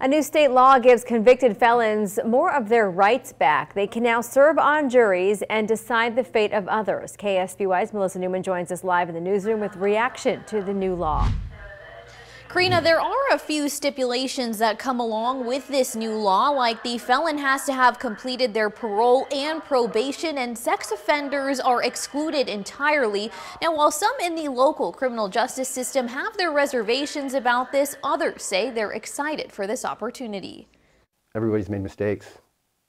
A new state law gives convicted felons more of their rights back. They can now serve on juries and decide the fate of others. KSBY's Melissa Newman joins us live in the newsroom with reaction to the new law. Karina, there are a few stipulations that come along with this new law, like the felon has to have completed their parole and probation, and sex offenders are excluded entirely. Now, while some in the local criminal justice system have their reservations about this, others say they're excited for this opportunity. Everybody's made mistakes.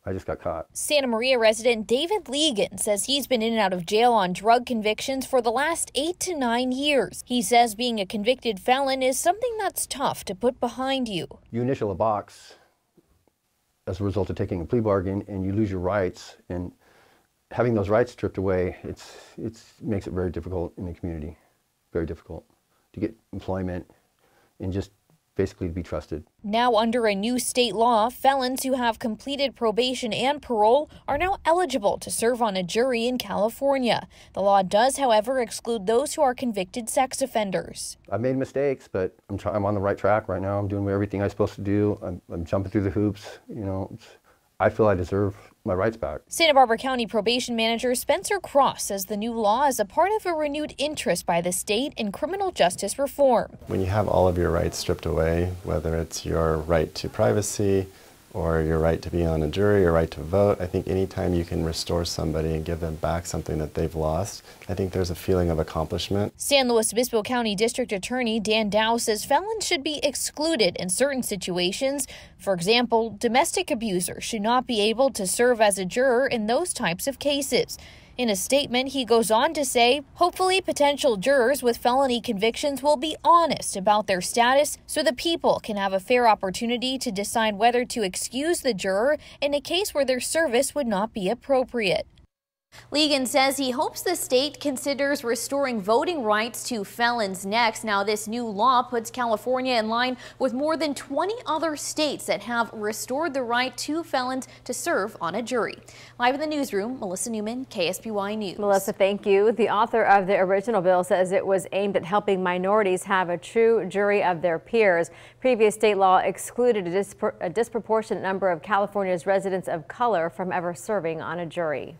I just got caught. Santa Maria resident David Legan says he's been in and out of jail on drug convictions for the last 8 to 9 years. He says being a convicted felon is something that's tough to put behind you. You initial a box as a result of taking a plea bargain, and you lose your rights, and having those rights stripped away, it makes it very difficult in the community. Very difficult to get employment and just basically to be trusted. Now, under a new state law, felons who have completed probation and parole are now eligible to serve on a jury in California. The law does, however, exclude those who are convicted sex offenders. I've made mistakes, but I'm on the right track right now. I'm doing everything I'm supposed to do. I'm jumping through the hoops. You know, I feel I deserve my rights back. Santa Barbara County Probation Manager Spencer Cross says the new law is a part of a renewed interest by the state in criminal justice reform. When you have all of your rights stripped away, whether it's your right to privacy or your right to be on a jury, your right to vote, I think anytime you can restore somebody and give them back something that they've lost, I think there's a feeling of accomplishment. San Luis Obispo County District Attorney Dan Dow says felons should be excluded in certain situations. For example, domestic abusers should not be able to serve as a juror in those types of cases. In a statement, he goes on to say, hopefully potential jurors with felony convictions will be honest about their status so the people can have a fair opportunity to decide whether to excuse the juror in a case where their service would not be appropriate. Legan says he hopes the state considers restoring voting rights to felons next. Now, this new law puts California in line with more than 20 other states that have restored the right to felons to serve on a jury. Live in the newsroom, Melissa Newman, KSBY News. Melissa, thank you. The author of the original bill says it was aimed at helping minorities have a true jury of their peers. Previous state law excluded a disproportionate number of California's residents of color from ever serving on a jury.